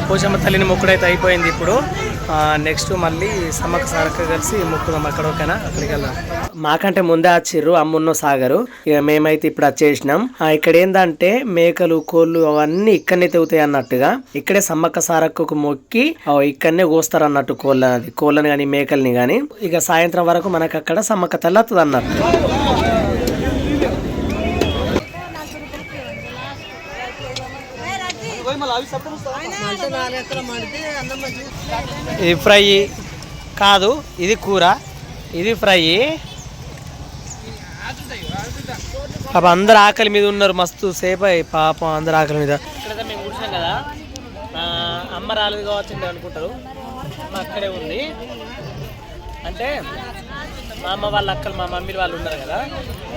పోచమ్మ తల్లిని మొక్కుడైతే అయిపోయింది. ఇప్పుడు నెక్స్ట్ మళ్ళీ సమ్మక్క సారక్క కలిసి మొక్కుదాం అక్కడ. ఓకేనా? అక్కడికి వెళ్దాం. మాకంటే ముందే వచ్చిర్రు అమ్మున్న సాగరు. ఇక మేమైతే ఇప్పుడు వచ్చేసినాం. ఇక్కడ ఏంటంటే మేకలు కోళ్ళు అవన్నీ ఇక్కడనే తెగుతాయి అన్నట్టుగా. ఇక్కడే సమ్మక్క సారక్కకు మొక్కి ఇక్కడనే కోస్తారు అన్నట్టు కోళ్ళని కానీ మేకల్ని కానీ. ఇక సాయంత్రం వరకు మనకు అక్కడ సమ్మక్క తల్లి వస్తుంది అన్నట్టు. ఇది ఫ్రై కాదు, ఇది కూర, ఇది ఫ్రై. పాప అందరు ఆకలి మీద ఉన్నారు, మస్తు సేపు అయ్యి పాపం అందరు ఆకలి మీద. ఇక్కడైతే మేము కూర్చున్నాం కదా, అమ్మ రాలేదు కావచ్చు అనుకుంటారు. అక్కడే ఉంది అంటే మా అమ్మ వాళ్ళ అక్కలు మా మమ్మీ వాళ్ళు ఉన్నారు కదా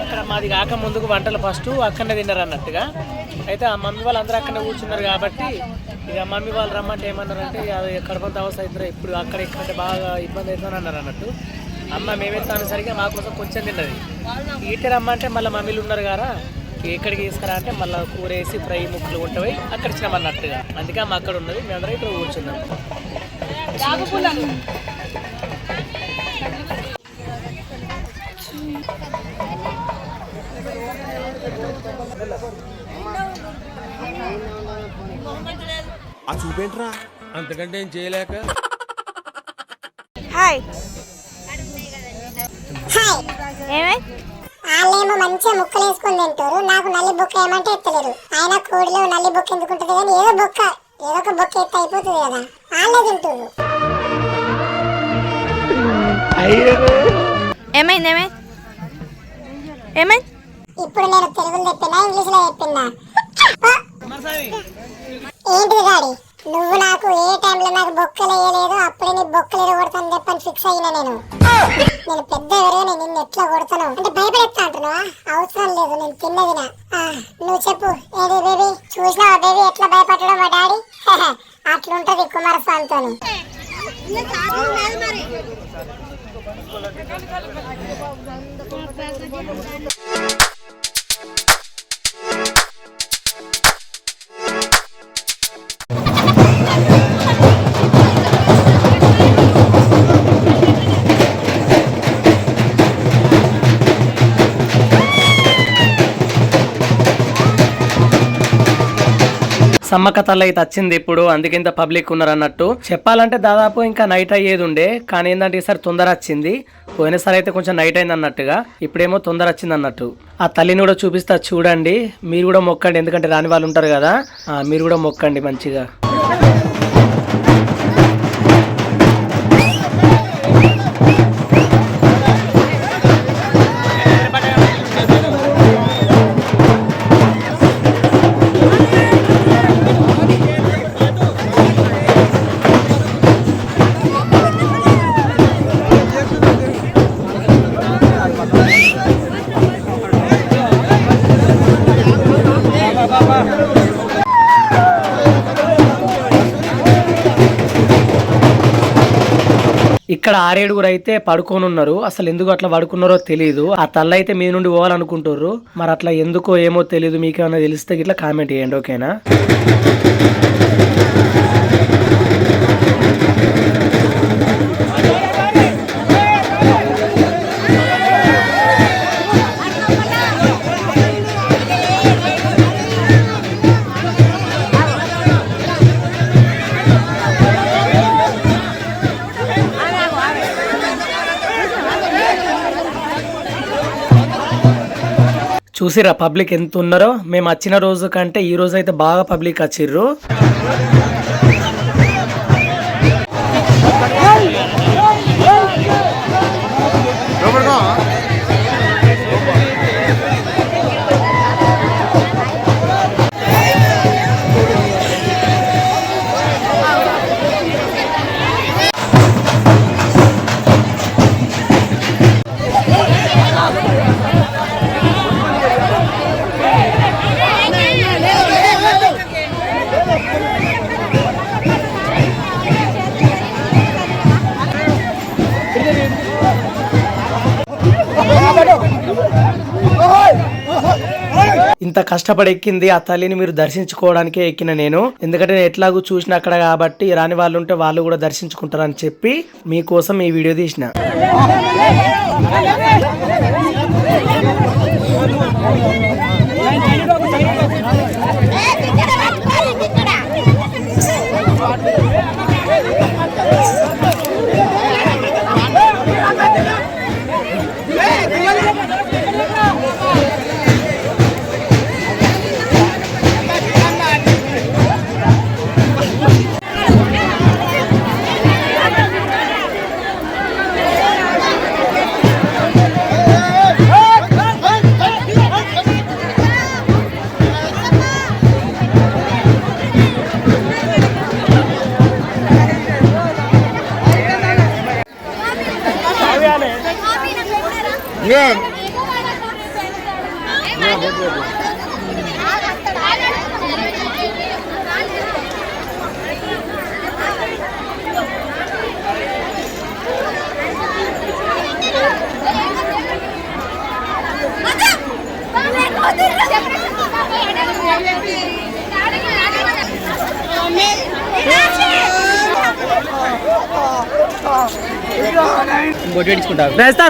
అక్కడ. మాది కాక ముందుకు వంటలు ఫస్ట్ అక్కడనే తిన్నారు అన్నట్టుగా. అయితే ఆ మమ్మీ వాళ్ళు అందరూ అక్కడనే కూర్చున్నారు కాబట్టి ఇక మమ్మీ వాళ్ళు రమ్మంటే ఏమన్నారంటే అది కడపంత అవసరం అవుతారు, ఇప్పుడు అక్కడ ఇక్కడ బాగా ఇబ్బంది అవుతుందని అన్నారు అన్నట్టు. అమ్మ మేమైతే అనేసరికి మా కోసం కొంచెం తిన్నది. ఈటే రమ్మంటే మళ్ళీ మమ్మీలు ఉన్నారు కదా, ఎక్కడికి తీసుకురా అంటే మళ్ళీ కూర వేసి ఫ్రై ముక్కలు ఉంటాయి అక్కడ ఇచ్చినామన్నట్టుగా. అందుకే అమ్మ అక్కడ ఉన్నది, మేమందరం ఇక్కడ కూర్చున్నాం. చూపేంట్రా అంతకంటే ఏం చేయలేక. హాయ్ వాళ్ళేమో మంచిగా ముక్కలు వేసుకొని తింటారు, నాకు నల్లి బొక్క ఏమంటే ఎత్తలేరు. ఆయన కోడిలో నల్లి బొక్క ఎందుకుంటుంది కానీ ఏదో ఒక బొక్క ఎత్త అయిపోతుంది కదా, వాళ్ళే తింటారు. ఇప్పుడు నేను తెలుగులో చెప్పినా ఇంగ్లీష్ లో చెప్పినా? ఏంటిది గాడి, నువ్వు నాకు ఏ టైంలో నాకు బొక్కలు వేయలేదు, అప్పుడే నీ బొక్కలు కొడతాను చెప్పని ఫిక్స్ అయినా. నేను పెద్ద ఎవరైనా నిన్ను ఎట్లా కొడతాను అంటే భయపడేస్తా అంటున్నావా? అవసరం లేదు, నేను తిన్నదినా. నువ్వు చెప్పు, ఏది బేబీ చూసినావా బేబీ ఎట్లా భయపడడం మా డాడీ? అట్లుంటది కుమారస్వామితో. సమ్మక్క తల్లి అయితే వచ్చింది ఇప్పుడు, అందుకే ఇంత పబ్లిక్ ఉన్నారు అన్నట్టు. చెప్పాలంటే దాదాపు ఇంకా నైట్ అయ్యేది ఉండే, కానీ ఏంటంటే ఈసారి తొందర వచ్చింది. పోయినసారి అయితే కొంచెం నైట్ అయింది అన్నట్టుగా, ఇప్పుడేమో తొందర వచ్చింది అన్నట్టు. ఆ తల్లిని కూడా చూపిస్తా చూడండి, మీరు కూడా మొక్కండి, ఎందుకంటే రాని వాళ్ళు ఉంటారు కదా, మీరు కూడా మొక్కండి మంచిగా. ఇక్కడ 6-7 అయితే పడుకొని ఉన్నారు. అసలు ఎందుకు అట్లా పడుకున్నారో తెలియదు. ఆ తల్లి అయితే మీ నుండి పోవాలనుకుంటారు, మరి అట్లా ఎందుకో ఏమో తెలియదు. మీకేమైనా తెలిస్తే ఇట్లా కామెంట్ చేయండి, ఓకేనా? చూసిరా పబ్లిక్ ఎంత ఉన్నారో. మేము వచ్చిన రోజు కంటే ఈ రోజు అయితే బాగా పబ్లిక్ వచ్చిర్రు. ఇంత కష్టపడి ఎక్కింది ఆ తల్లిని మీరు దర్శించుకోవడానికే ఎక్కిన నేను, ఎందుకంటే నేను ఎట్లాగూ చూసిన అక్కడ కాబట్టి రాని వాళ్ళు ఉంటే వాళ్ళు కూడా దర్శించుకుంటారని చెప్పి మీకోసం ఈ వీడియో తీసిన.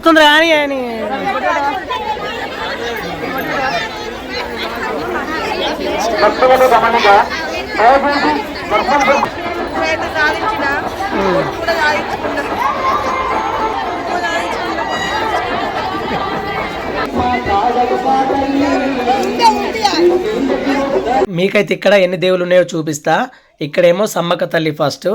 తొందర కానీ మీకైతే ఇక్కడ ఎన్ని దేవుళ్ళు ఉన్నాయో చూపిస్తా. ఇక్కడేమో సమ్మక్క తల్లి ఫస్ట్,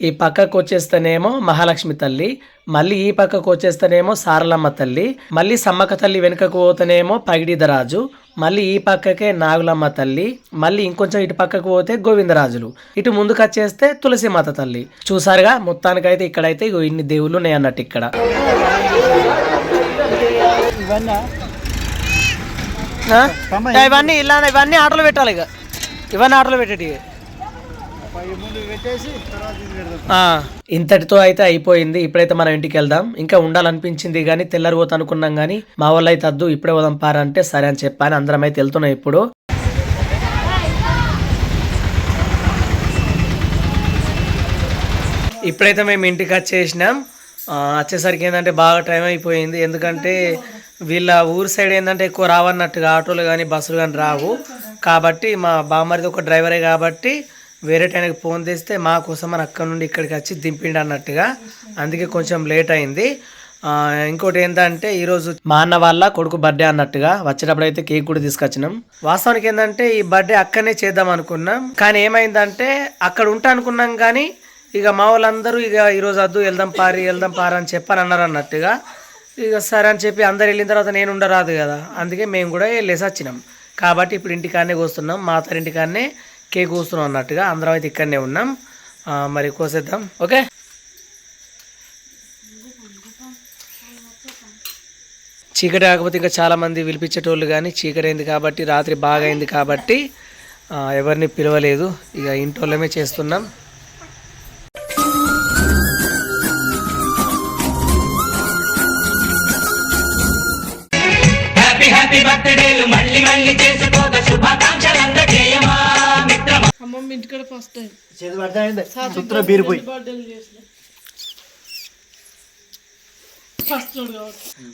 ఈ పక్కకు వచ్చేస్తేనేమో మహాలక్ష్మి తల్లి, మళ్ళీ ఈ పక్కకు వచ్చేస్తేనేమో సారలమ్మ తల్లి, మళ్ళీ సమ్మక్క తల్లి వెనుకకు పోతేనేమో పగిడిదరాజు, మళ్ళీ ఈ పక్కకే నాగులమ్మ తల్లి, మళ్ళీ ఇంకొంచెం ఇటు పక్కకు పోతే గోవిందరాజులు, ఇటు ముందుకు వచ్చేస్తే తులసిమాత తల్లి. చూసారుగా మొత్తానికైతే ఇక్కడైతే ఇన్ని దేవుళ్ళు ఉన్నాయి అన్నట్టు. ఇక్కడ ఇవన్నీ ఇలా ఇవన్నీ ఆటోలో పెట్టాలి, ఇక ఇవన్నీ ఆటోలో పెట్టేటి. ఇంతటితో అయితే అయిపోయింది. ఇప్పుడైతే మనం ఇంటికి వెళ్దాం. ఇంకా ఉండాలనిపించింది కానీ తెల్లారిపోతా అనుకున్నాం కానీ మా వాళ్ళు అయితే వద్దు ఇప్పుడే పోదాం పారంటే సరే అని చెప్పాను. అందరం అయితే వెళ్తున్నాం. ఇప్పుడు ఇప్పుడైతే మేము ఇంటికి వచ్చేసినాం. వచ్చేసరికి ఏంటంటే బాగా టైం అయిపోయింది. ఎందుకంటే వీళ్ళ ఊరు సైడ్ ఏంటంటే ఎక్కువ రావన్నట్టుగా ఆటోలు కానీ బస్సులు కానీ రావు కాబట్టి మా బామ్మరిది ఒక డ్రైవరే కాబట్టి వేరే టైంకి ఫోన్ చేస్తే మా కోసం మన అక్కడ నుండి ఇక్కడికి వచ్చి దింపిండి అన్నట్టుగా, అందుకే కొంచెం లేట్ అయింది. ఇంకోటి ఏంటంటే ఈరోజు మా అన్న వాళ్ళ కొడుకు బర్త్డే అన్నట్టుగా వచ్చేటప్పుడు అయితే కేక్ కూడా తీసుకొచ్చినాం. వాస్తవానికి ఏంటంటే ఈ బర్త్డే అక్కడనే చేద్దాం అనుకున్నాం, కానీ ఏమైందంటే అక్కడ ఉంటా అనుకున్నాం కానీ ఇక మా వాళ్ళందరూ ఇక ఈరోజు వద్దు వెళ్దాం పారి అని చెప్పని అన్నారు అన్నట్టుగా. ఇక సరే అని చెప్పి అందరు వెళ్ళిన తర్వాత నేను ఉండరాదు కదా, అందుకే మేము కూడా వెళ్ళేసి వచ్చినాం. కాబట్టి ఇప్పుడు ఇంటికాడనే కూస్తున్నాం, మా అత్తారింటికాడనే కేక్ కూస్తున్నాం అన్నట్టుగా. అందరం అయితే ఇక్కడనే ఉన్నాం. మరి కోసేద్దాం. ఓకే, చీకటి కాకపోతే ఇంకా చాలామంది పిలిపించేటోళ్ళు కానీ చీకటి అయింది కాబట్టి రాత్రి బాగా అయింది కాబట్టి ఎవరిని పిలవలేదు. ఇక ఇంటోళ్ళమే చేస్తున్నాం.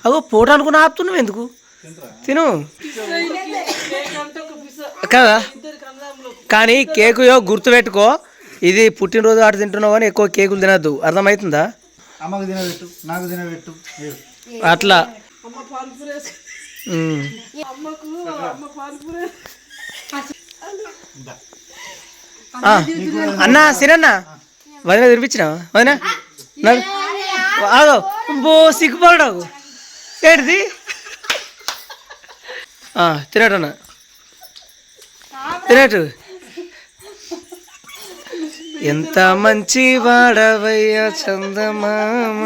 అగో పోటీ అనుకుని ఆపుతున్నావు ఎందుకు? తిను కదా. కానీ కేకు గుర్తు పెట్టుకో, ఇది పుట్టినరోజు ఆట తింటున్నావు అని ఎక్కువ కేకులు తినద్దు, అర్థమవుతుందా? అట్లా అన్నా సిరన్నా వదిన తినిపించిన వదిన ఆగో బో సిగ్గుపడాకు ఏంటిది తినటన్నా తినట్టు. ఎంత మంచి వాడవయ్యా చందమామ,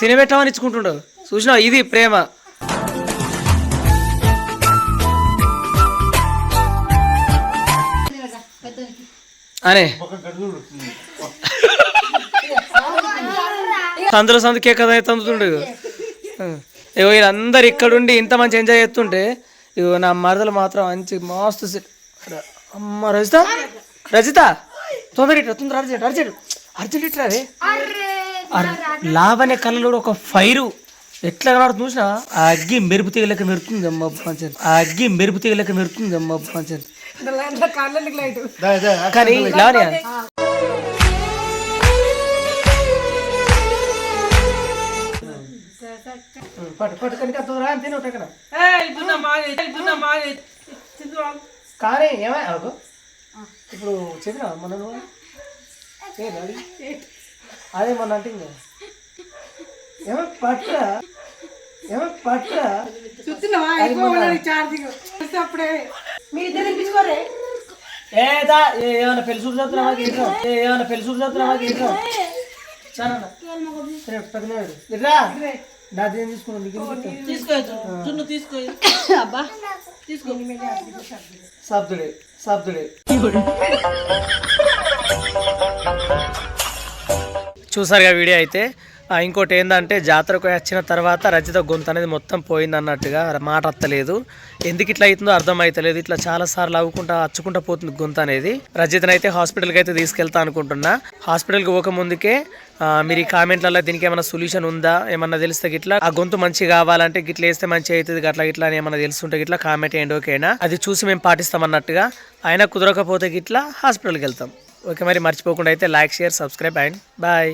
తినబెట్టామని ఇచ్చుకుంటుండవు చూసినావు, ఇది ప్రేమ. అనే సందు కేక్ కదా తందుతుండే ఇగో వీళ్ళందరు ఇక్కడుండి ఇంత మంచి ఎంజాయ్ చేస్తుంటే ఇగో నా మరదలు మాత్రం మంచి మస్తు అమ్మ రజిత తొందర అర్జెంట్ ఇట్రా రే లావనే కళ్ళలో ఒక ఫైరు ఎట్లా కనబడుతుంది చూసినా ఆ అగ్గి మెరుపు తీగలకి మెరుతుంది అమ్మ పంచాయతీ అమ్మ పంచాయతీ కానీ లావనే కానీ ఏమై ఇప్పుడు చెప్పినా మన అదే మన అంటే ఏమో పట్టురా ఏమన్నా పెళ్లి చూపు చదువుతున్నావా నాదేం తీసుకున్నాను సాబ్దుడే చూసారుగా వీడియో అయితే ఇంకోటి ఏంటంటే జాతరకు వచ్చిన తర్వాత రజిత గొంతు అనేది మొత్తం పోయింది అన్నట్టుగా మాట అత్తలేదు. ఎందుకు ఇట్లా అవుతుందో అర్థం అవుతలేదు. ఇట్లా చాలా సార్లు అచ్చుకుంటా పోతుంది గొంతు అనేది. రజితను అయితే హాస్పిటల్కి అయితే తీసుకెళ్తా అనుకుంటున్నా. హాస్పిటల్కి పోక ముందుకే మీరు ఈ కామెంట్లలో దీనికి ఏమైనా సొల్యూషన్ ఉందా ఏమన్నా తెలిస్తే గిట్లా ఆ గొంతు మంచి కావాలంటే గిట్లా వేస్తే మంచి అవుతుంది గిట్లా అని ఏమన్నా తెలుస్తుంటే గిట్లా కామెంట్ చేయండి ఓకేనా. అది చూసి మేము పాటిస్తాం అన్నట్టుగా. అయినా కుదరకపోతే గిట్లా హాస్పిటల్కి వెళ్తాం ఓకే. మరి మర్చిపోకుండా అయితే like share subscribe and bye.